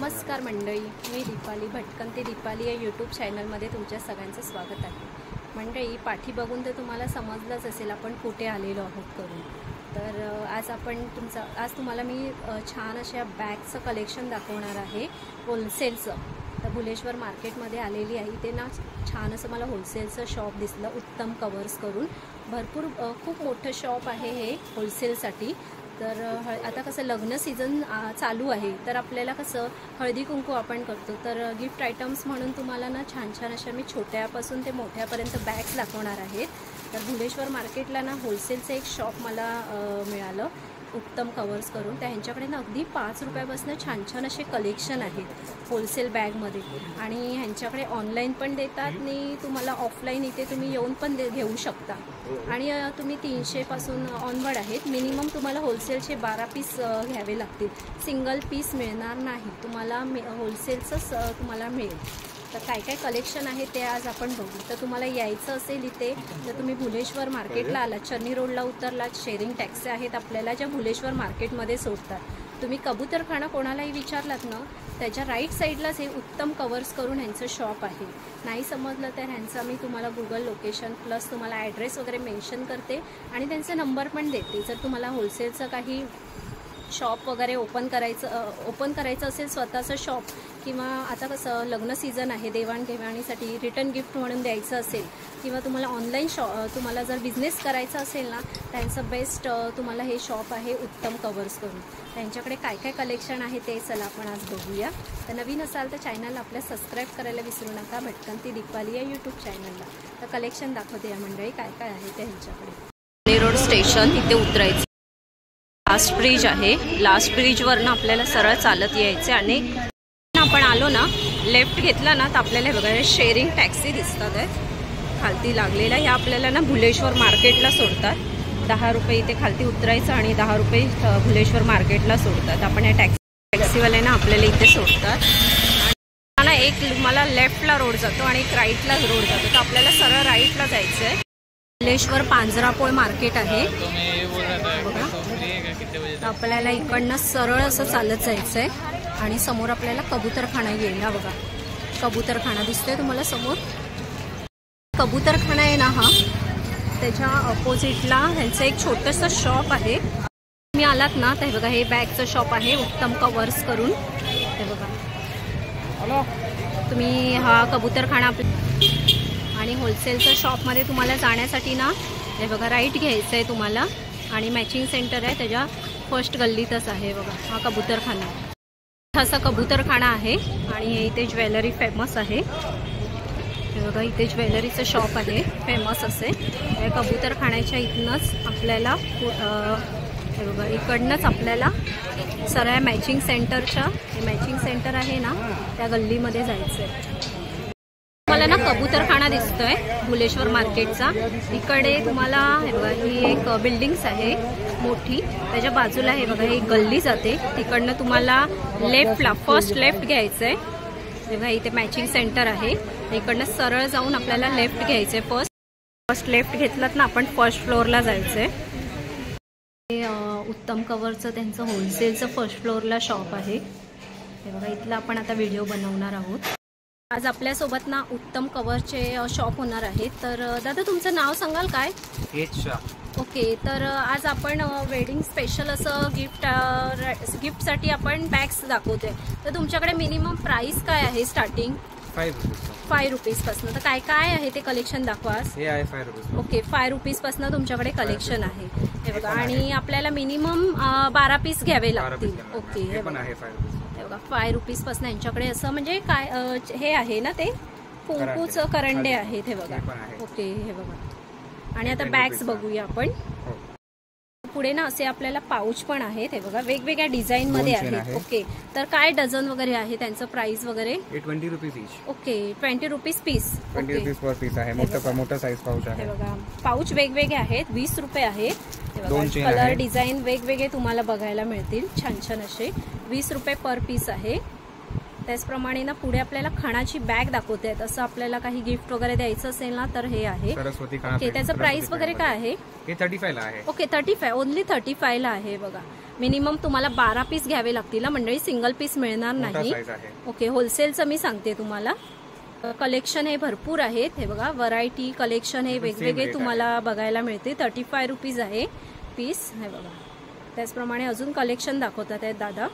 नमस्कार मंडळी, मी दीपाली भटकंती दीपाली या यूट्यूब चॅनलमध्ये तुमच्या सगळ्यांचं स्वागत आहे। मंडळी, पाठी बघून तर तुम्हाला समजलंच असेल आपण कुठे आलेलो आहोत करून। तर आज तुम्हाला मी छान अशा बॅगचं कलेक्शन दाखवणार आहे होलसेलचं। तर भुलेश्वर मार्केटमध्ये आलेली आहे। इथे ना छान असं मला होलसेलचं शॉप दिसलं, उत्तम कवर्स करून। खूप मोठं शॉप आहे हे होलसेलसाठी। तर आता कसं लग्न सीझन चालू आहे, तर आपल्याला कसं हळदी कुंकू आपण करतो, तर गिफ्ट आयटम्स म्हणून तुम्हाला ना छान छान अशा मी छोट्यापासून ते मोठ्यापर्यंत बॅग्स दाखवणार आहेत। तर भुलेश्वर मार्केटला ना होलसेलचं एक शॉप मला मिळालं उत्तम कवर्स करून। त्या ह्यांच्याकडे ना अगदी 5 रुपयापासून छान छान असे कलेक्शन आहेत होलसेल बॅगमध्ये। आणि ह्यांच्याकडे ऑनलाईन पण देतात आणि तुम्हाला ऑफलाईन इथे तुम्ही येऊन पण घेऊ शकता। आणि तुम्ही 300 पासून ऑनवर्ड आहेत। मिनिमम तुम्हाला होलसेलचे 12 पीस घ्यावे लागतील, सिंगल पीस मिळणार नाही तुम्हाला, होलसेलचंच तुम्हाला मिळेल। तर काय काय कलेक्शन आहे ते आज आपण बघू। तर तुम्हाला यायचं असेल इथे तर तुम्ही भुलेश्वर मार्केटला आलात, चर्नी रोडला उतरलात, शेअरिंग टॅक्सी आहेत आपल्याला ज्या भुलेश्वर मार्केटमध्ये सोडतात। तुम्ही कबूतरखाना कोणालाही विचारलात ना, त्याच्या राईट साईडलाच हे उत्तम कवर्स करून ह्यांचं शॉप आहे। नाही समजलं तर ह्यांचा मी तुम्हाला गुगल लोकेशन प्लस तुम्हाला ॲड्रेस वगैरे मेन्शन करते आणि त्यांचा नंबर पण देते। जर तुम्हाला होलसेलचं काही शॉप वगैरे ओपन करायचं असेल, स्वतःचं शॉप, किंवा आता कसं लग्न सीझन आहे, देवाणघेवाणीसाठी रिटर्न गिफ्ट म्हणून द्यायचं असेल, किंवा तुम्हाला ऑनलाईन तुम्हाला जर बिझनेस करायचा असेल ना, त्यांचं बेस्ट तुम्हाला हे शॉप आहे उत्तम कवर्स करून। त्यांच्याकडे काय काय कलेक्शन आहे ते चला आपण आज बघूया। तर नवीन असाल तर चॅनलला आपल्या सबस्क्राईब करायला विसरू नका, भटकंती दीपाली या यूट्यूब चॅनलला। तर कलेक्शन दाखवते या मंडळी काय काय आहे ते ह्यांच्याकडे। रोड स्टेशन इथे उतरायचं, लास्ट ब्रिज आहे, लास्ट ब्रिजवरनं आपल्याला सरळ चालत यायचे आणि आपण आलो ना, लेफ्ट घेतला ना तर आपल्याला बघा शेअरिंग टॅक्सी दिसतात आहेत खालती लागलेल्या। ह्या आपल्याला ना भुलेश्वर मार्केटला सोडतात। 10 रुपये इथे खालती उतरायचं आणि 10 रुपये भुलेश्वर मार्केटला सोडतात। आपण या टॅक्सीवाल्यांना आपल्याला इथे सोडतात आणि एक मला लेफ्टला रोड जातो आणि एक राईटला रोड जातो, तर आपल्याला सरळ राईटला जायचं आहे। भुलेश्वर पांजरापोळ मार्केट आहे बघा। तर आपल्याला इकडनं सरळ असं चालत जायचं आहे आणि समोर आपल्याला कबूतरखाना येईल। हा बघा कबूतरखाना दिसतोय तुम्हाला समोर, कबूतरखाना आहे ना हा। त्याच्या अपोजिटला ह्यांचं एक छोटंसं शॉप आहे। तुम्ही आलात ना तर बघा हे बॅगचं शॉप आहे उत्तम कवर्स करून। हे बघा तुम्ही हा कबूतरखाना आणि होलसेलच्या शॉपमध्ये तुम्हाला जाण्यासाठी ना हे बघा राईट घ्यायचं आहे तुम्हाला आणि मॅचिंग सेंटर आहे त्याच्या फर्स्ट गल्लीतच आहे बघा हा कबूतरखाना। असा कबूतरखाना आहे आणि हे इथे ज्वेलरी फेमस आहे। हे बघा इथे ज्वेलरीचं शॉप आहे फेमस असे। या कबूतरखान्याच्या इथनंच आपल्याला हे बघा इकडनंच आपल्याला सरळ मॅचिंग सेंटरच्या, हे मॅचिंग सेंटर आहे ना त्या गल्लीमध्ये जायचं आहे। तुम्हाला ना कबूतरखाना दिसतोय भुलेश्वर मार्केटचा। इकडे तुम्हाला हे बघा ही एक बिल्डिंग्स आहे मोठी, त्याच्या बाजूला हे बघा ही गल्ली जाते, तिकडनं तुम्हाला लेफ्टला फर्स्ट लेफ्ट घ्यायचं आहे। हे बघा इथे मॅचिंग सेंटर आहे, इकडनं सरळ जाऊन आपल्याला लेफ्ट घ्यायचं आहे। फर्स्ट लेफ्ट घेतलात ना आपण फर्स्ट फ्लोअरला जायचं आहे। उत्तम कवरचं त्यांचं होलसेलचं फर्स्ट फ्लोअरला शॉप आहे। हे बघा इथला आपण आता व्हिडिओ बनवणार आहोत। आज आपल्यासोबत ना उत्तम कवरचे शॉप होणार आहेत। तर दादा तुमचं नाव सांगाल काय? ओके, तर आज आपण वेडिंग स्पेशल असं गिफ्टसाठी आपण बॅग्स दाखवतोय। तर तुमच्याकडे मिनिमम प्राइस काय आहे स्टार्टिंग? 5 रुपीजपासून। तर काय काय आहे ते कलेक्शन दाखवा। हे आहे 5 रुपीज। ओके, 5 रुपीजपासून तुमच्याकडे कलेक्शन आहे हे बघा। आणि आपल्याला मिनिमम 12 पीस घ्यावे लागतील। ओके, हे बघा 5 रुपीजपासून यांच्याकडे असं म्हणजे काय हे आहे ना ते कुंकूचं करंडे आहेत हे बघा। ओके, हे बघा। आणि आता बॅग्स बघूया आपण। पुढे ना असे आपल्याला पाऊच पण आहेत हे बघा, वेगवेगळ्या डिझाईन मध्ये आहेत। ओके, तर काय डझन वगैरे आहे त्यांचं प्राइस वगैरे? 20 rupees each. Okay, 20 rupees piece. 20 rupees per piece आहे। मोठा साईज पाऊच आहे। हे बघा पाऊच वेगवेगळे आहेत, 20 रुपये आहेत। हे बघा कलर डिझाईन वेगवेगळे तुम्हाला बघायला मिळतील, छान छान असे 20 रुपये पर पीस आहे। त्याचप्रमाणे ना पुढे आपल्याला खणाची बॅग दाखवते आहेत। असं आपल्याला काही गिफ्ट वगैरे द्यायचं असेल ना तर हे आहे। ओके, त्याचं प्राइस वगैरे काय आहे? हे 35 ला आहे। ओके, 35 ओनली 35 ला आहे बघा। मिनिमम तुम्हाला 12 पीस घ्यावे लागतील ना मंडळी, सिंगल पीस मिळणार नाही. साईज आहे. ओके, होलसेलचं मी सांगते तुम्हाला. कलेक्शन हे भरपूर आहेत. हे बघा व्हरायटी कलेक्शन हे वेगवेगळे तुम्हाला बघायला मिळते. 35 रुपीज आहे पीस. हे बघा त्याचप्रमाणे अजून कलेक्शन दाखवतात आहेत दादा.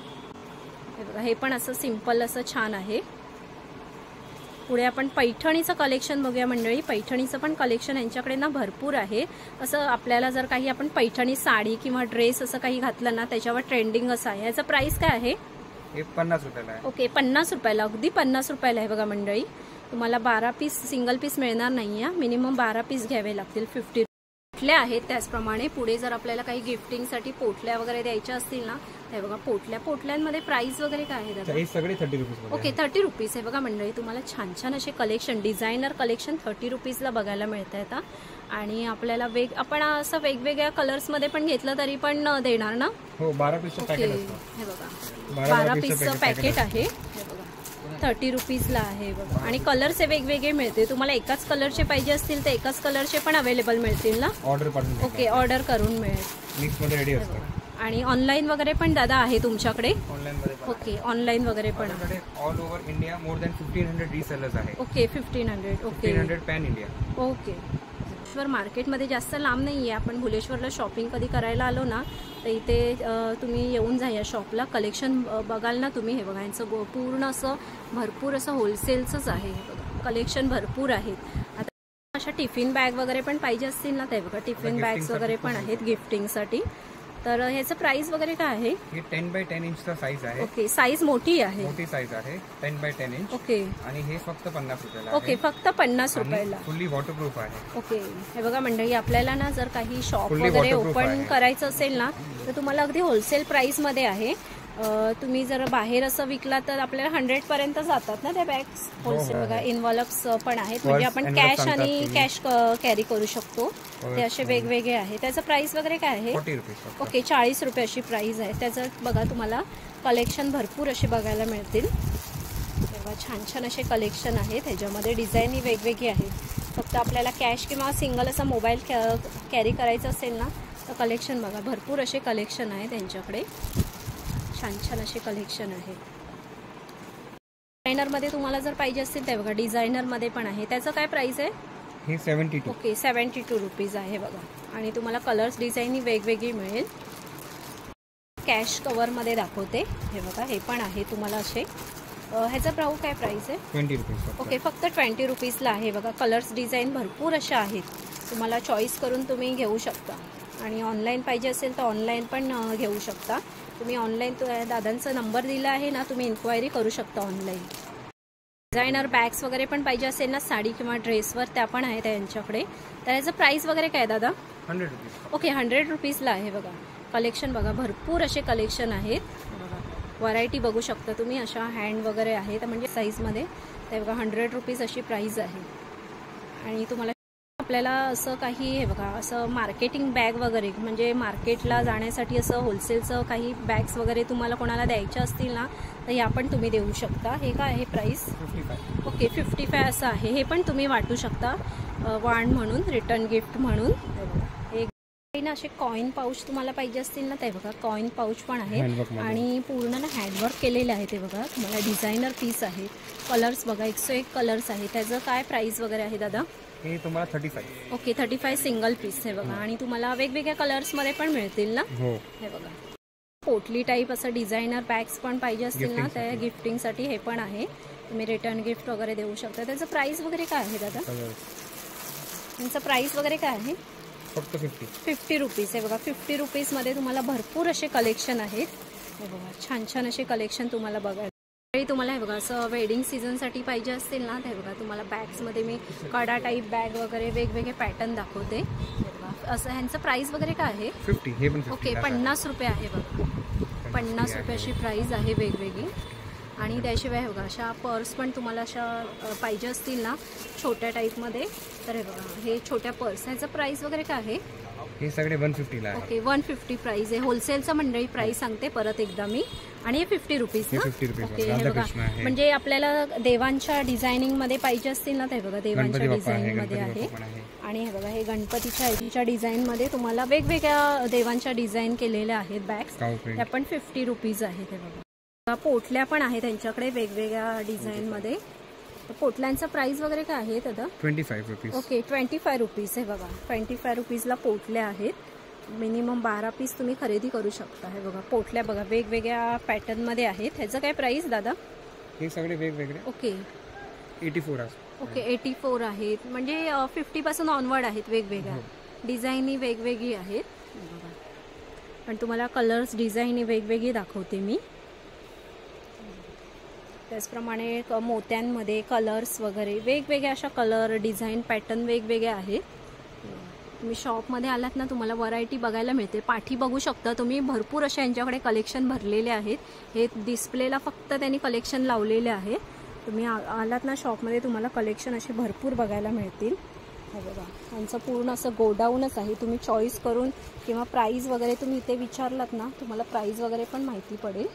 हे बघा हे पण असं सिंपल असं छान आहे. पुढे आपण पैठणीचं कलेक्शन बघूया मंडळी. पैठणीचं पण कलेक्शन यांच्याकडे ना भरपूर आहे. असं आपल्याला जर काही आपण पैठणी साडी किंवा ड्रेस असं काही घातलं ना त्याच्यावर ट्रेंडिंग असं आहे. याचं प्राइस काय आहे? हे 50 रुपयाला आहे. ओके 50 रुपयाला, अगदी 50 रुपयाला आहे बघा मंडळी. तुम्हाला 12 पीस सिंगल पीस मिळणार नाही आहे, मिनिमम 12 पीस घ्यावे लागतील. 50 पोटल्या आहेत. त्याचप्रमाणे पुढे जर आपल्याला काही गिफ्टिंगसाठी पोटल्या वगैरे द्यायच्या असतील ना, हे बघा पोटल्यांमध्ये प्राइस वगैरे काय आहे दादा? हे सगळे 30 रुपीज. ओके 30 रुपीज आहे बघा मंडळी. तुम्हाला छान छान असे कलेक्शन डिझायनर कलेक्शन 30 रुपीजला बघायला मिळत आहेत. आणि आपल्याला आपण असं वेगवेगळ्या कलर्समध्ये पण घेतलं तरी पण देणार ना? हो 12 पीसचं पॅकेट असतं. हे बघा 12 पीसचं पॅकेट आहे. हे बघा 30 रुपीजला आहे बघा. आणि कलर्स वेगवेगळे मिळते. तुम्हाला एकाच कलरचे पाहिजे असतील तर एकाच कलरचे पण अवेलेबल मिळतील ना? ऑर्डर पाठवून. ओके ऑर्डर करून मिळेल. मिक्स मध्ये रेडी असतं. आणि ऑनलाईन वगैरे पण दादा आहे तुमच्याकडे? ऑनलाईन मध्ये. ओके ऑनलाईन वगैरे पण आहे. All over India more than 1500 resellers आहे. Okay 1500. Okay 1500 pan India. Okay. Bhuleshwar मार्केटमध्ये जास्त लांब नाही आहे. आपण भुलेश्वरला शॉपिंग कधी करायला आलो ना तर इथे तुम्ही येऊन जा या शॉपला. कलेक्शन बघाल ना तुम्ही. हे बघा यांचं पूर्ण असं भरपूर असं होलसेलचंच आहे. हे बघा कलेक्शन भरपूर आहेत. आता अशा टिफिन बॅग वगैरे पण पाहिजे असतील ना ते बघा टिफिन बॅग्स वगैरे पण आहेत गिफ्टिंगसाठी. तर ह्याचं प्राइस वगैरे काय आहे? हे 10 बाय 10 इंचचा साईज आहे. ओके साईज मोठी आहे. मोठी साईज आहे 10 बाय 10 इंच. ओके. आणि हे फक्त 50 रुपयाला. ओके फक्त 50 रुपयाला. फुल्ली वॉटरप्रूफ आहे. ओके हे बघा मंडळी आपल्याला ना जर काही शॉप वगैरे ओपन करायचं असेल ना तर तुम्हाला अगदी होलसेल प्राइस मध्ये आहे. तुम्ही जर बाहेर असं विकला तर आपल्याला 100 पर्यंत जातात ना त्या बॅग्स. होलसेल बघा इन्व्हॉल्व्स पण आहेत. म्हणजे आपण कॅश आणि कॅश कॅरी करू शकतो. ते असे वेगवेगळे आहे. त्याचं प्राइस वगैरे काय आहे? 40 रुपये. ओके 40 रुपये अशी प्राइस आहे. त्याचं बघा तुम्हाला कलेक्शन भरपूर असे बघायला मिळतील. तेव्हा छान छान असे कलेक्शन आहेत. ह्याच्यामध्ये डिझाईनही वेगवेगळी आहे. फक्त आपल्याला कॅश किंवा सिंगल असा मोबाईल कॅरी करायचं असेल ना तर कलेक्शन बघा भरपूर असे कलेक्शन आहे त्यांच्याकडे. छान छान असे कलेक्शन आहे. डिझायनरमध्ये तुम्हाला जर पाहिजे असतील ते बघा डिझायनरमध्ये पण आहे. त्याचं काय प्राइस आहे? हे 72. ओके 72 रुपीज आहे बघा. आणि तुम्हाला कलर्स डिझाईन वेगवेगळी मिळेल. कॅश कव्हरमध्ये दाखवते. हे बघा हे पण आहे तुम्हाला असे. ह्याचा काय प्राइस आहे? 20 रुपीज. ओके फक्त 20 रुपीजला आहे बघा. कलर्स डिझाईन भरपूर अशा आहेत. तुम्हाला चॉईस करून तुम्ही घेऊ शकता. आणि ऑनलाईन पाहिजे असेल तर ऑनलाईन पण घेऊ शकता तुम्ही. ऑनलाईन दादांचा नंबर दिला आहे ना, तुम्ही इन्क्वायरी करू शकता ऑनलाईन. डिझायनर बॅग्स वगैरे पण पाहिजे असेल ना साडी किंवा ड्रेसवर त्या पण आहेत यांच्याकडे. तर याचं प्राइस वगैरे काय दादा? 100 रुपीज. ओके 100 रुपीजला आहे बघा. कलेक्शन बघा भरपूर असे कलेक्शन आहेत. बघा व्हरायटी बघू शकता तुम्ही. अशा हँड वगैरे आहेत म्हणजे साईजमध्ये. ते बघा 100 रुपीज अशी प्राइस आहे. आणि तुम्हाला आपल्याला असं काही हे बघा असं मार्केटिंग बॅग वगैरे म्हणजे मार्केटला जाण्यासाठी असं होलसेलचं काही बॅग्स वगैरे तुम्हाला कोणाला द्यायच्या असतील ना तर ह्या पण तुम्ही देऊ शकता. हे काय आहे प्राइस? 55. ओके 55 असं आहे. हे पण तुम्ही वाटू शकता वाण म्हणून, रिटर्न गिफ्ट म्हणून. हे ना असे कॉइन पाऊच तुम्हाला पाहिजे असतील ना ते बघा कॉइन पाऊच पण आहे. आणि पूर्ण ना हँडवर्क केलेले आहे. ते बघा तुम्हाला डिझायनर पीस आहे. कलर्स बघा 101 कलर्स आहे. त्याचं काय प्राइस वगैरे आहे दादा? हे तुम्हाला 35. ओके 35 सिंगल पीस हे बघा. आणि तुम्हाला वेगवेगळ्या कलर्समध्ये पण मिळतील ना? हो. हे बघा पोटली टाईप असं डिझायनर बॅग्स पण पाहिजे असतील ना त्या गिफ्टिंगसाठी हे पण आहे. तुम्ही रिटर्न गिफ्ट वगैरे देऊ शकता. त्याचं प्राइस वगैरे काय आहे दादा? त्यांचं प्राइस वगैरे काय आहे? फक्त 50 रुपीज हे बघा. 50 रुपीजमध्ये तुम्हाला भरपूर असे कलेक्शन आहेत. हे बघा छान छान असे कलेक्शन तुम्हाला बघायला. तुम्हाला हे बघा असं वेडिंग सीझनसाठी पाहिजे असतील ना ते बघा तुम्हाला बॅग्समध्ये मी कडा टाईप बॅग वगैरे वेगवेगळे पॅटर्न दाखवते. हे बघा असं ह्यांचं प्राइस वगैरे काय आहे? 50. हे पण 50. ओके 50 रुपये आहे बघा. 50 रुपये अशी प्राइस आहे वेगवेगळी. आणि त्याशिवाय बघा अशा पर्स पण तुम्हाला अशा पाहिजे असतील ना छोट्या टाईपमध्ये तर हे बघा हे छोट्या पर्स. ह्याचं प्राइस वगैरे काय आहे? हे सगळे 150ला आहे. ओके 150 प्राइस आहे. होलसेलचं मंडळी प्राइस सांगते परत एकदा मी. आणि हे 50 रुपीज ना? 50 रुपीज. ओके हे बघा म्हणजे आपल्याला देवांच्या डिझायनिंग मध्ये पाहिजे असतील ना ते बघा देवांच्या डिझायनिंग मध्ये आहे. आणि हे बघा हे गणपतीच्या डिझाईनमध्ये तुम्हाला वेगवेगळ्या देवांच्या डिझाईन केलेल्या आहेत बॅग्स. त्या पण 50 रुपीज आहेत. हे बघा पोटल्या पण आहेत त्यांच्याकडे वेगवेगळ्या डिझाईनमध्ये. पोटल्यांचं प्राइस वगैरे काय आहे दादा? 25 रुपीज. Okay 25 rupees. हे बघा 25 रुपीजला पोटल्या आहेत. मिनिमम 12 पीस तुम्ही खरेदी करू शकता. हे बघा पोटल्या बघा वेगवेगळ्या पॅटर्नमध्ये आहेत. ह्याचं काय प्राइस दादा? हे सगळे वेगवेगळे. ओके 84. ओके 84 आहेत. म्हणजे 50 पासून ऑनवर्ड आहेत. वेगवेगळ्या डिझाईन वेगवेगळी आहेत. बघा पण तुम्हाला कलर्स डिझाईन वेगवेगळी दाखवते मी. त्याचप्रमाणे मोत्यांमध्ये कलर्स वगैरे वेगवेगळ्या अशा कलर डिझाईन पॅटर्न वेगवेगळे आहेत. तुम्ही शॉपमध्ये आलात ना तुम्हाला व्हरायटी बघायला मिळते. पाठी बघू शकता तुम्ही भरपूर अशा यांच्याकडे कलेक्शन भरलेले आहेत. हे डिस्प्लेला फक्त त्यांनी कलेक्शन लावलेले आहे. तुम्ही आलात ना शॉपमध्ये तुम्हाला कलेक्शन असे भरपूर बघायला मिळतील. हे बघा यांचं पूर्ण असं गोडाऊनच आहे. तुम्ही चॉईस करून किंवा प्राईस वगैरे तुम्ही इथे विचारलात ना तुम्हाला प्राईस वगैरे पण माहिती पडेल.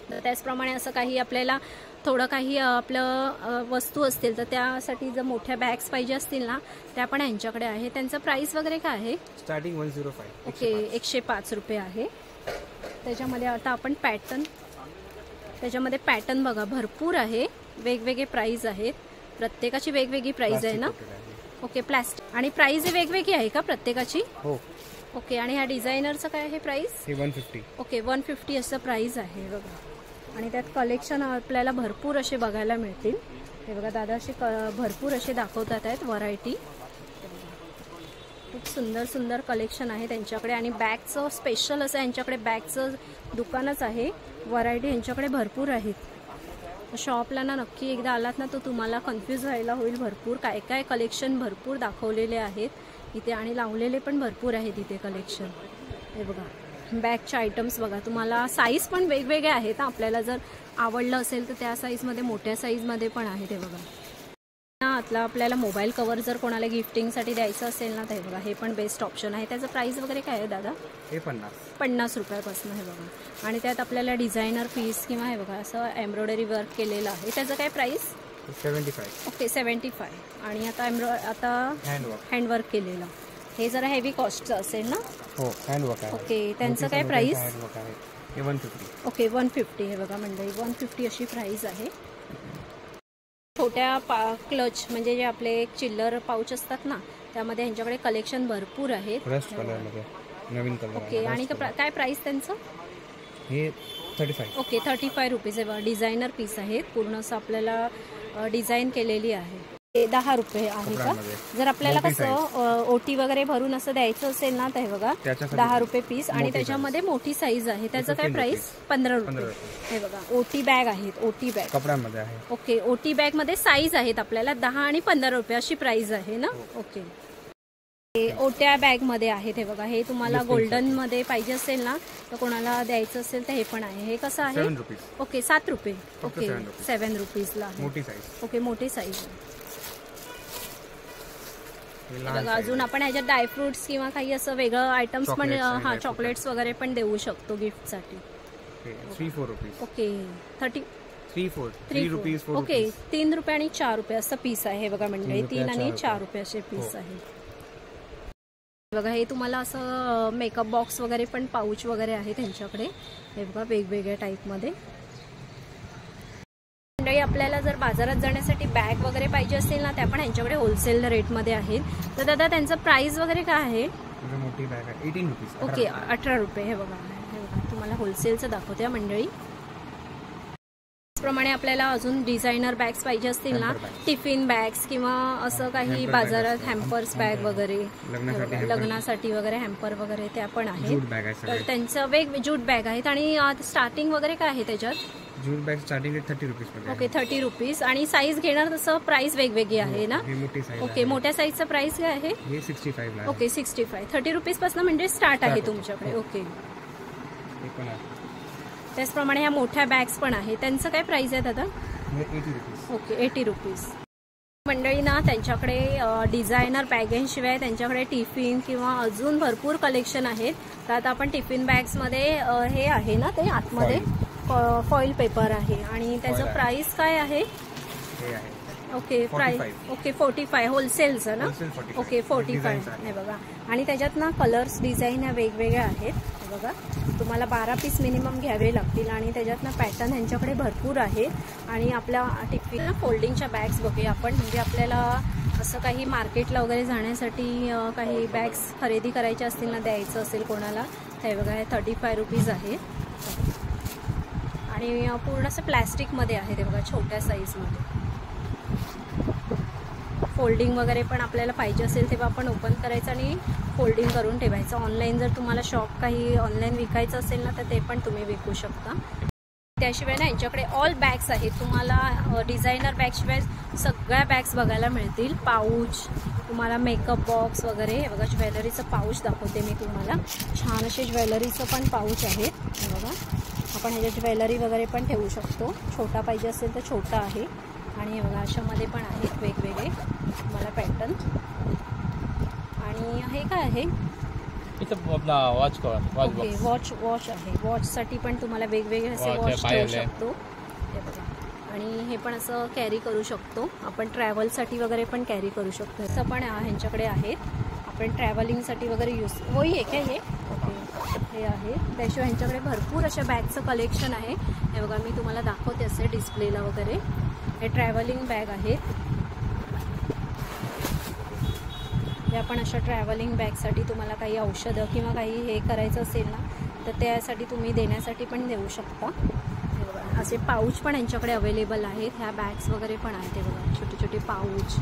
तर त्याचप्रमाणे असं काही आपल्याला थोडं काही आपलं वस्तू असतील तर त्यासाठी जर मोठ्या बॅग्स पाहिजे असतील ना त्या पण यांच्याकडे आहे. त्यांचं प्राइस वगैरे काय आहे? स्टार्टिंग 105. ओके 105 रुपये आहे. त्याच्यामध्ये आता आपण त्याच्यामध्ये पॅटर्न बघा भरपूर आहे. वेगवेगळे प्राइस आहेत. प्रत्येकाची वेगवेगळी प्राइस आहे ना? ओके प्लास्टिक आणि प्राइस वेगवेगळी आहे का प्रत्येकाची? हो. ओके आणि ह्या डिझायनरचं काय आहे प्राइस? 150. ओके 150 असं प्राइस आहे. बघा आणि त्यात कलेक्शन आपल्याला भरपूर असे बघायला मिळतील. हे बघा दादा असे भरपूर असे दाखवतात आहेत व्हरायटी. खूप सुंदर सुंदर कलेक्शन आहे त्यांच्याकडे. आणि बॅगचं स्पेशल असं यांच्याकडे बॅगचं दुकानच आहे. व्हरायटी यांच्याकडे भरपूर आहेत. शॉपला ना नक्की एकदा आलात ना तो तुम्हाला कन्फ्यूज व्हायला होईल. भरपूर काय काय कलेक्शन भरपूर दाखवलेले आहेत इथे आणि लावलेले पण भरपूर आहेत इथे कलेक्शन. हे बघा बॅगचे आयटम्स बघा तुम्हाला साईज पण वेगवेगळे आहेत. आपल्याला जर आवडलं असेल तर त्या साईजमध्ये मोठ्या साईजमध्ये पण आहे. ते बघा आतला आपल्याला मोबाईल कवर जर कोणाला गिफ्टिंगसाठी द्यायचं असेल ना तर बघा हे पण बेस्ट ऑप्शन आहे. त्याचं प्राइस वगैरे काय आहे दादा? हे 50 रुपयापासून. हे बघा आणि त्यात आपल्याला डिझायनर पीस किंवा हे बघा असं एम्ब्रॉयडरी वर्क केलेलं आहे. त्याचं काय प्राइस? 75. ओके 75. आणि आता हँडवर्क केलेलं हे जरा हेवी कॉस्टचं असेल ना? हो हँडवर्क आहे. ओके त्यांचं काय प्राइस? हे 150. ओके 150. हे बघा मंडळी 150 अशी प्राइस आहे. छोट्या क्लच म्हणजे जे आपले चिल्लर पाऊच असतात ना त्यामध्ये ह्यांच्याकडे कलेक्शन भरपूर आहेत. रस्ट कलरमध्ये नवीन कलर. ओके आणि काय प्राइस त्यांचं? हे 35. Okay 35 rupees. आहे बघा डिझायनर पीस आहेत. पूर्ण असं आपल्याला डिझाईन केलेली आहे. 10 रुपये आहे का? जर आपल्याला कसं ओटी वगैरे भरून असं द्यायचं असेल ना तर बघा 10 रुपये पीस. आणि त्याच्यामध्ये मोठी साईज आहे. त्याचं काय प्राइस? 15 रुपये. हे बघा ओटी बॅग आहेत. ओटी बॅग कपड्यामध्ये आहे. ओके ओटी बॅग मध्ये साईज आहेत आपल्याला 10 आणि 15 रुपये अशी प्राइस आहे ना? ओके ओट्या बॅग मध्ये आहेत. हे बघा हे तुम्हाला गोल्डन मध्ये पाहिजे असेल ना तर कोणाला द्यायचं असेल तर हे पण आहे. हे कसं आहे? 7 रुपीज. ओके 7 रुपये. ओके 7 रुपीजला आहे. मोठी साईज. ओके मोठी साईज. बघा अजून आपण ह्याच्यात ड्रायफ्रुट्स किंवा काही असं वेगळं आयटम्स पण चॉकलेट्स वगैरे पण देऊ शकतो गिफ्टसाठी. 3-4 रुपीज. Okay 3 rupees. ओके 3 रुपये आणि 4 रुपये असं पीस आहे. बघा मंडळी 3 आणि 4 रुपये असे पीस आहे. बघा हे तुम्हाला असं मेकअप बॉक्स वगैरे पण पाऊच वगैरे आहे त्यांच्याकडे. हे बघा वेगवेगळ्या टाईपमध्ये. मंडळी आपल्याला जर बाजारात जाण्यासाठी बॅग वगैरे पाहिजे असतील ना त्या पण यांच्याकडे होलसेल रेटमध्ये आहेत. तर दादा त्यांचं प्राइस वगैरे काय आहे? मोठी बॅग आहे 18 रुपीज. ओके 18 रुपये. हे बघा तुम्हाला होलसेलचं दाखवते मंडळी. त्याचप्रमाणे आपल्याला अजून डिझायनर बॅग्स पाहिजे असतील ना टिफिन बॅग्स किंवा असं काही बाजारात हॅम्पर्स बॅग वगैरे लग्नासाठी वगैरे हॅम्पर वगैरे त्या पण आहेत. तर त्यांचं ज्यूट बॅग आहेत. आणि स्टार्टिंग वगैरे काय आहे त्याच्यात? Jute bag starting 30 rupees. Okay 30 rupees. आणि साईज घेणार तसं प्राइस वेगवेगळी आहे ना? ओके मोठ्या साईजचं प्राइस काय आहे? हे 65. ओके 65. 30 रुपीज पासून म्हणजे स्टार्ट आहे तुमच्याकडे. ओके त्याचप्रमाणे ह्या मोठ्या बॅग्स पण आहे. त्यांचं काय प्राइस आहे दादा? 80 रुपीज. Okay 80 rupees. मंडळी ना त्यांच्याकडे डिझायनर बॅगेंशिवाय त्यांच्याकडे टिफिन किंवा अजून भरपूर कलेक्शन आहेत. तर आता आपण टिफिन बॅग्समध्ये हे आहे ना ते आतमध्ये फॉईल पेपर आहे. आणि त्याचं प्राइस काय आहे? Okay price 45. ओके 45 होलसेलचं ना. Wholesale 45. ओके 45 Designs आहे. हे बघा. आणि त्याच्यात ना कलर्स डिझाईन ह्या वेगवेगळ्या आहेत. हे बघा तुम्हाला 12 पीस मिनिमम घ्यावे लागतील आणि त्याच्यात ना पॅटर्न ह्यांच्याकडे भरपूर आहे. आणि आपल्या टिफिन फोल्डिंगच्या बॅग्स बघूया आपण. म्हणजे आपल्याला असं काही मार्केटला वगैरे जाण्यासाठी काही बॅग्स खरेदी करायच्या असतील ना, द्यायचं असेल कोणाला, हे बघा हे 35 रुपीज आहे. आणि पूर्ण असं प्लॅस्टिकमध्ये आहे ते बघा, छोट्या साईजमध्ये. फोल्डिंग वगैरे पण आपल्याला पाहिजे असेल तेव्हा आपण ओपन करायचं आणि फोल्डिंग करून ठेवायचं. ऑनलाईन जर तुम्हाला शॉप काही ऑनलाईन विकायचं असेल ना, तर ते पण तुम्ही विकू शकता. त्याशिवाय ना यांच्याकडे ऑल बॅग्स आहेत. तुम्हाला डिझायनर बॅगशिवाय सगळ्या बॅग्स बघायला मिळतील. पाऊच, तुम्हाला मेकअप बॉक्स वगैरे. हे बघा ज्वेलरीचं पाऊच दाखवते मी तुम्हाला. छान असे ज्वेलरीचं पण पाऊच आहे. हे बघा आपण ह्याच्यात ज्वेलरी वगैरे पण ठेवू शकतो. छोटा पाहिजे असेल तर छोटा आहे. आणि हे बघा अशामध्ये पण आहेत वेगवेगळे तुम्हाला पॅटर्न. आणि हे काय आहे? Watch cover. ओके वॉच आहे. वॉचसाठी पण तुम्हाला वेगवेगळे असे वॉच ठेवू शकतो. हे बघा. आणि हे पण असं कॅरी करू शकतो आपण. ट्रॅव्हलसाठी वगैरे पण कॅरी करू शकतो. असं पण ह्यांच्याकडे आहेत. आपण ट्रॅव्हलिंगसाठी वगैरे यूज होई आहे काय हे? ओके हे आहे. त्याशिवाय ह्यांच्याकडे भरपूर अशा बॅगचं कलेक्शन आहे. हे बघा मी तुम्हाला दाखवते असे डिस्प्लेला वगैरे. हे ट्रॅव्हलिंग बॅग आहेत. या पण अशा ट्रॅव्हलिंग बॅगसाठी तुम्हाला काही औषधं किंवा काही हे करायचं असेल ना, तर त्यासाठी तुम्ही देण्यासाठी पण देऊ शकता. हे बघा असे पाऊच पण यांच्याकडे अवेलेबल आहेत. ह्या बॅग्स वगैरे पण आहेत. हे बघा छोटे छोटे पाऊच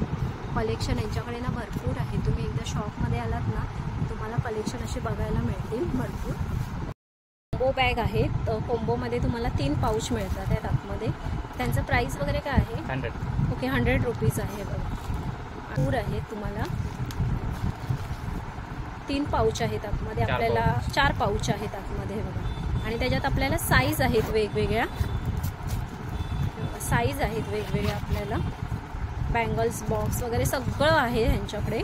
कलेक्शन यांच्याकडे ना भरपूर आहे. तुम्ही एकदा शॉपमध्ये आलात ना, तुम्हाला कलेक्शन असे बघायला मिळतील भरपूर. कोंबो बॅग आहेत. कोंबोमध्ये तुम्हाला 3 पाऊच मिळतात त्या आतमध्ये. त्यांचं प्राईस वगैरे काय आहे? 100. ओके 100 रुपीज आहे. बघा पूर आहेत तुम्हाला. 3 पाऊच आहेत आतमध्ये. आपल्याला 4 पाऊच आहेत आतमध्ये. हे बघा. आणि त्याच्यात आपल्याला साईज आहेत वेगवेगळ्या. साईज आहेत वेगवेगळ्या आपल्याला. बँगल्स बॉक्स वगैरे सगळं आहे ह्यांच्याकडे.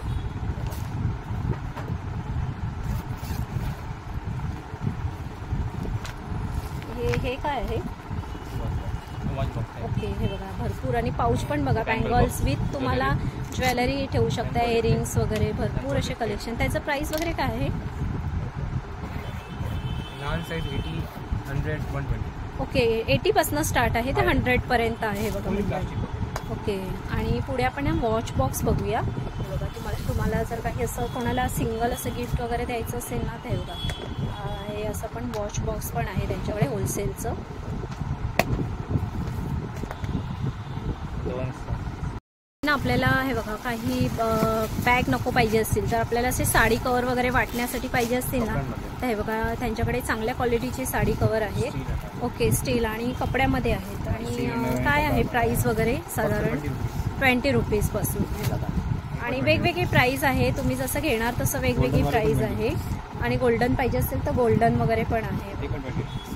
हे काय आहे? ओके हे बघा भरपूर. आणि पाऊच पण बघा बँगल्स विथ तुम्हाला ज्वेलरी ठेवू शकता. इयरिंग्स वगैरे भरपूर असे कलेक्शन. त्याचं प्राइस वगैरे काय आहे? लहान साईज 80, 100, 120. ओके 80पासून स्टार्ट आहे ते 100पर्यंत आहे बघा. फुल प्लास्टिक. ओके. आणि पुढे आपण वॉच बॉक्स बघूया. हे बघा तुम्हाला जर काही असं कोणाला सिंगल असं गिफ्ट वगैरे द्यायचं असेल ना, ते बघा हे असं पण वॉच बॉक्स पण आहे त्यांच्याकडे होलसेलचं. ना आपल्याला हे बघा काही बॅग नको पाहिजे असतील तर आपल्याला असे साडी कवर वगैरे वाटण्यासाठी पाहिजे असतील ना, तर हे बघा त्यांच्याकडे चांगल्या क्वालिटीचे साडी कवर आहेत. ओके स्टील आणि कपड्यामध्ये आहेत. आणि काय आहे प्राइस वगैरे? साधारण 20 रुपीजपासून. हे बघा. आणि वेगवेगळी प्राइस आहे. तुम्ही जसं घेणार तसं वेगवेगळी प्राइस आहे. आणि गोल्डन पाहिजे असेल तर गोल्डन वगैरे पण आहे.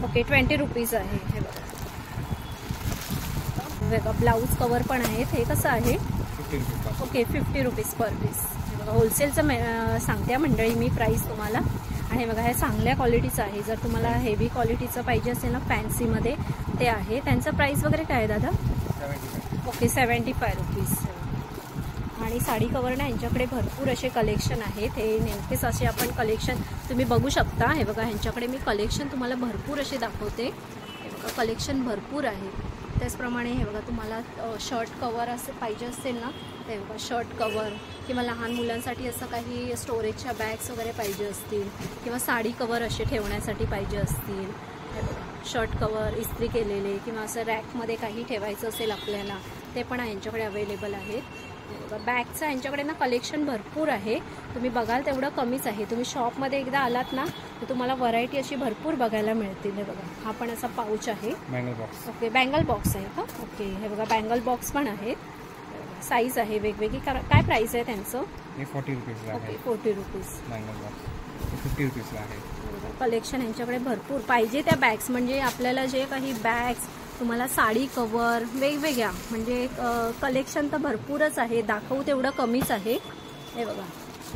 ओके 20 रुपीज आहे. हे बघा. वेगळं ब्लाऊज कवर पण आहेत. हे कसं आहे? 50 rupees. Okay 50 rupees per piece. हे बघा होलसेलचं सांगते मंडळी मी प्राईस तुम्हाला. आणि बघा हे चांगल्या क्वालिटीचं आहे. जर तुम्हाला हेवी क्वालिटीचं पाहिजे असेल ना फॅन्सीमध्ये ते आहे. त्यांचं प्राईस वगैरे काय आहे दादा? 75. Okay 75 rupees. आणि साडी कवर ना यांच्याकडे भरपूर असे कलेक्शन आहेत. हे नेमकेच असे आपण कलेक्शन तुम्ही बघू शकता. हे बघा ह्यांच्याकडे मी कलेक्शन तुम्हाला भरपूर असे दाखवते. हे बघा कलेक्शन भरपूर आहे. त्याचप्रमाणे हे बघा तुम्हाला शर्ट कवर असं पाहिजे असेल ना, ते बघा शर्ट कवर किंवा लहान मुलांसाठी असं काही स्टोरेजच्या बॅग्स वगैरे पाहिजे असतील किंवा साडी कवर असे ठेवण्यासाठी पाहिजे असतील. हे बघा शर्ट कवर इस्त्री केलेले किंवा असं रॅकमध्ये काही ठेवायचं असेल आपल्याला, ते पण यांच्याकडे अवेलेबल आहेत. बॅगचं यांच्याकडे ना कलेक्शन भरपूर आहे. तुम्ही बघाल तेवढं कमीच आहे. तुम्ही शॉपमध्ये एकदा आलात ना तर तुम्हाला व्हरायटी अशी भरपूर बघायला मिळतील. हे बघा हा पण असा पाऊच आहे. Bangle box. Okay bangle box आहे का? ओके हे बघा बँगल बॉक्स पण आहेत. साईज आहे वेगवेगळी. काय प्राईस आहे त्यांचं? हे 40 रुपीजला आहे. Okay 40 rupees. बँगल बॉक्स 50 रुपीजला आहे. कलेक्शन यांच्याकडे भरपूर पाहिजे त्या बॅग्स. म्हणजे आपल्याला जे काही बॅग्स तुम्हाला साडी कवर वेगवेगळ्या म्हणजे कलेक्शन तर भरपूरच आहे. दाखवू तेवढं कमीच आहे. हे बघा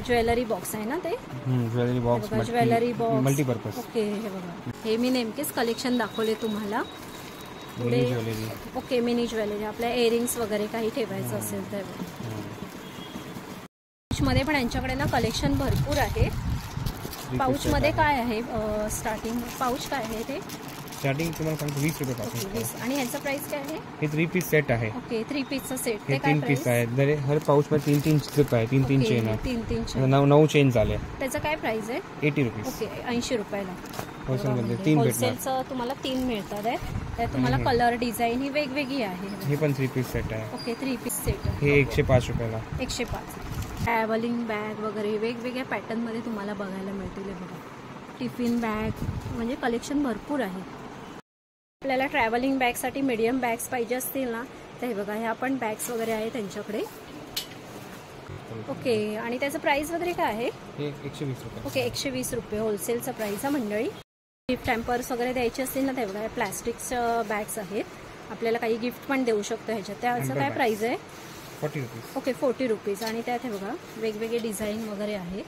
ज्वेलरी बॉक्स आहे ना ते? Jewellery box. Jewellery box multipurpose. Okay हे बघा हे मी नेमकेच कलेक्शन दाखवले तुम्हाला. Mini jewellery. Okay, mini jewellery, आपल्या इयरिंग्स वगैरे काही ठेवायचं असेल तर. पाऊचमध्ये पण यांच्याकडे ना कलेक्शन भरपूर आहे. पाऊचमध्ये काय आहे स्टार्टिंग पाऊच काय आहे ते? स्टार्टिंग तुम्हाला सांगतो 20 रुपयापासून. 20. आणि ह्याचं प्राइस काय आहे? हे 3 पीस सेट आहे. ओके, 3 पीसचं सेट. हे 3 पीस आहे. दर हर पाऊच मध्ये 3 चिप आहे. 3 चेन आहे. 3 चेन. 9 चेन झाले. त्याचं काय प्राइस आहे? 80 रुपीज. ओके, 80 रुपयाला. होलसेलमध्ये 3 भेटणार. होलसेलचं तुम्हाला 3 मिळतात आहे. त्यात तुम्हाला कलर डिझाईन ही वेगवेगळी आहे. हे पण 3 पीस सेट आहे. Okay, 3 piece set. हे 105 रुपयाला. 105. ट्रॅव्हलिंग बॅग वगैरे वेगवेगळ्या पॅटर्नमध्ये तुम्हाला बघायला मिळतील. हे बघा, टिफिन बॅग म्हणजे कलेक्शन भरपूर आहे. आपल्याला ट्रॅव्हलिंग बॅगसाठी मीडियम बॅग्स पाहिजे असतील ना, तर हे बघा, ह्या पण बॅग्स वगैरे आहे त्यांच्याकडे. ओके, आणि त्याचं प्राइस वगैरे काय आहे? हे 120 रुपये. ओके, 120 रुपये होलसेलचा प्राइस आहे मंडळी. गिफ्ट हॅम्पर्स वगैरे द्यायचे असतील ना, ते बघा प्लॅस्टिकच्या बॅग्स आहेत. आपल्याला काही गिफ्ट पण देऊ शकतो ह्याच्यात. त्याचं काय प्राइस आहे? 40 रुपीज. Okay, 40 rupees. आणि त्यात हे बघा वेगवेगळे डिझाईन वगैरे आहे.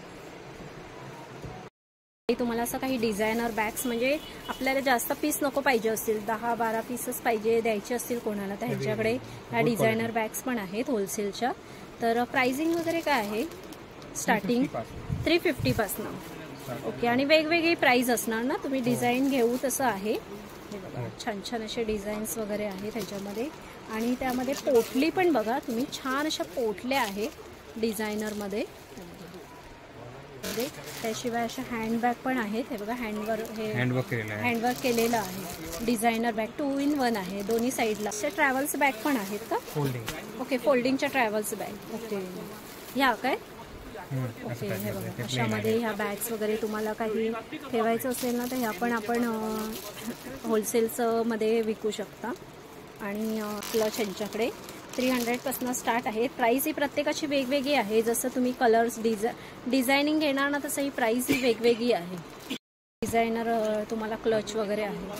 तुम्हाला असं काही डिझायनर बॅग्स म्हणजे आपल्याला जास्त पीस नको पाहिजे असतील, 10-12 पीसच पाहिजे द्यायचे असतील कोणाला, तर ह्यांच्याकडे ह्या डिझायनर बॅग्स पण आहेत होलसेलच्या. तर प्राइसिंग वगैरे काय आहे? स्टार्टिंग 350 पासून. ओके, आणि वेगवेगळी प्राइस असणार ना, तुम्ही डिझाईन घेऊ तसं आहे. हे बघा, छान छान असे डिझाईन्स वगैरे आहेत ह्याच्यामध्ये. आणि त्यामध्ये पोटली पण बघा तुम्ही, छान अशा पोटल्या आहेत डिझायनरमध्ये. त्याशिवाय अशा हँडबॅग पण आहेत. हे बघा, हँडवर्क केलेलं आहे. डिझायनर बॅग 2 in 1 आहे दोन्ही साईडला. अशा ट्रॅव्हल्स बॅग पण आहेत का? फोल्डिंग. ओके, फोल्डिंगच्या ट्रॅव्हल्स बॅग. ओके, ह्या काय? ओके, हे बघा, अशामध्ये ह्या बॅग्स वगैरे तुम्हाला काही ठेवायचं असेल ना, तर ह्या पण आपण होलसेलचं मध्ये विकू शकता. आणि क्लच यांच्याकडे 300 पासून स्टार्ट आहे. प्राइस ही प्रत्येकाची वेगवेगळी आहे. जसं तुम्ही कलर्स डिझायनिंग घेणार ना, तसं ही प्राइस ही वेगवेगळी आहे. डिझायनर तुम्हाला क्लच वगैरे आहे.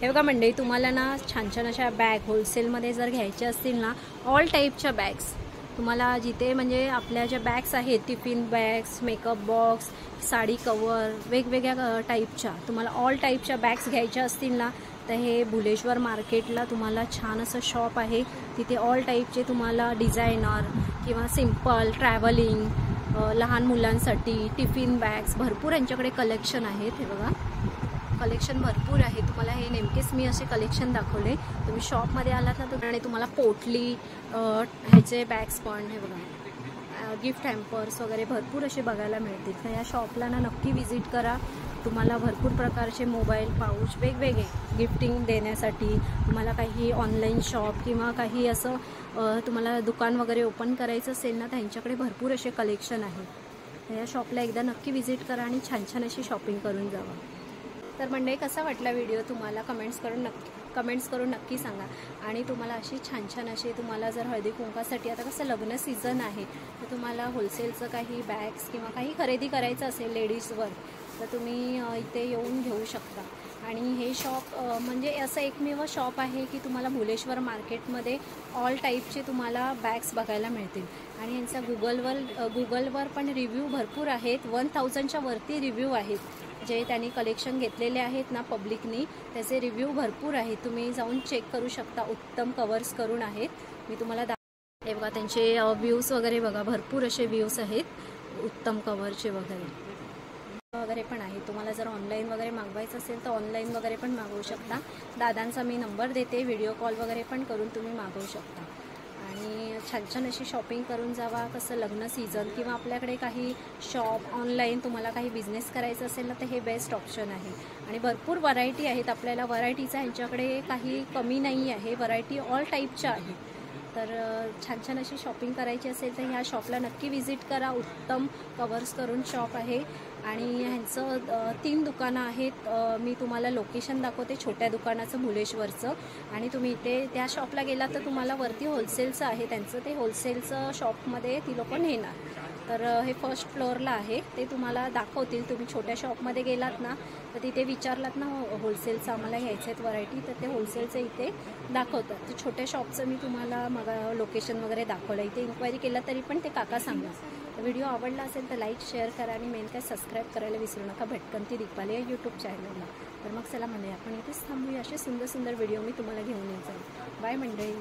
हे बघा मंडळी, तुम्हाला ना छान छान अशा बॅग होलसेलमध्ये जर घ्यायच्या असतील ना, ऑल टाईपच्या बॅग्स तुम्हाला जिथे म्हणजे आपल्या ज्या बॅग्स आहेत, tiffin bags, makeup box, sari cover, वेगवेगळ्या टाईपच्या तुम्हाला ऑल टाईपच्या बॅग्स घ्यायच्या असतील ना, तर हे भुलेश्वर मार्केटला तुम्हाला छान असं शॉप आहे. तिथे ऑल टाईपचे तुम्हाला डिझायनर किंवा सिम्पल ट्रॅव्हलिंग, लहान मुलांसाठी टिफिन बॅग्स भरपूर यांच्याकडे कलेक्शन आहेत. हे बघा, कलेक्शन भरपूर आहे. तुम्हाला हे नेमकेच मी असे कलेक्शन दाखवले. तुम्ही शॉपमध्ये आलात ना, आणि तुम्हाला पोटली ह्याचे बॅग्स पण, हे बघा, गिफ्ट हॅम्पर्स वगैरे भरपूर असे बघायला मिळतील. तर या शॉपला ना नक्की व्हिजिट करा. तुम्हाला भरपूर प्रकारचे मोबाईल पाऊच वेगवेगळे गिफ्टिंग देण्यासाठी, तुम्हाला काही ऑनलाईन शॉप किंवा काही असं तुम्हाला दुकान वगैरे ओपन करायचं असेल ना, त्यांच्याकडे भरपूर असे कलेक्शन आहे. तर या शॉपला एकदा नक्की व्हिजिट करा आणि छान छान अशी शॉपिंग करून जावा. तर मंडळी, कसा वाटला व्हिडिओ तुम्हाला कमेंट्स करून नक्की सांगा. आणि तुम्हाला अशी छान छान अशी, तुम्हाला जर हळदी कुंकासाठी, आता कसं लग्न सीझन आहे, तर तुम्हाला होलसेलचं काही बॅग्स किंवा काही खरेदी करायचं असेल लेडीजवर, तर तुम्ही इथे येऊन घेऊ शकता. आणि हे शॉप म्हणजे असं एकमेव शॉप आहे की तुम्हाला भुलेश्वर मार्केटमध्ये ऑल टाईपचे तुम्हाला बॅग्स बघायला मिळतील. आणि यांचा गुगलवर पण रिव्ह्यू भरपूर आहेत. 1000च्या वरती रिव्ह्यू आहेत जे त्यांनी कलेक्शन घेतलेले आहेत ना पब्लिकनी, त्याचे रिव्ह्यू भरपूर आहेत. तुम्ही जाऊन चेक करू शकता. उत्तम कवर्स करून आहेत. मी तुम्हाला हे बघा, त्यांचे व्ह्यूज वगैरे बघा, भरपूर असे व्ह्यूज आहेत उत्तम कवरचे वगैरे पण आहे. तुम्हाला जर ऑनलाईन वगैरे मागवायचं असेल तर ऑनलाईन वगैरे पण मागवू शकता. दादांचा मी नंबर देते, व्हिडिओ कॉल वगैरे पण करून तुम्ही मागवू शकता. आणि छान छान अशी शॉपिंग करून जावा. कसं लग्न सीझन किंवा आपल्याकडे काही शॉप ऑनलाईन तुम्हाला काही बिझनेस करायचं असेल ना, तर हे बेस्ट ऑप्शन आहे. आणि भरपूर व्हरायटी आहेत. आपल्याला व्हरायटीचा ह्यांच्याकडे काही कमी नाही आहे. व्हरायटी ऑल टाईपच्या आहे. तर छान छान अशी शॉपिंग करायची असेल तर ह्या शॉपला नक्की व्हिजिट करा. उत्तम कवर्स करून शॉप आहे. आणि ह्यांचं 3 दुकानं आहेत. मी तुम्हाला लोकेशन दाखवते छोट्या दुकानाचं भुलेश्वरचं. आणि तुम्ही इथे त्या शॉपला गेलात तर तुम्हाला वरती होलसेलचं आहे त्यांचं, ते होलसेलचं शॉपमध्ये ती लोकं नेणार. तर हे फर्स्ट फ्लोअरला आहे, ते तुम्हाला दाखवतील. तुम्ही छोट्या शॉपमध्ये गेलात ना, तर तिथे विचारलात ना होलसेलचं आम्हाला घ्यायचं आहेत व्हरायटी, तर ते होलसेलचं इथे दाखवतात. तर छोट्या शॉपचं मी तुम्हाला मग लोकेशन वगैरे दाखवलं. इथे इन्क्वायरी केलं तरी पण ते काका सांगा. तर व्हिडिओ आवडला असेल तर लाईक शेअर करा आणि मेन काय सबस्क्राईब करायला विसरू नका भटकंती दीपाली या यूट्यूब चॅनलला. तर मग चला म्हणूया आपण इथेच थांबूया. असे सुंदर सुंदर व्हिडिओ मी तुम्हाला घेऊन येत जाईल. बाय मंडळी.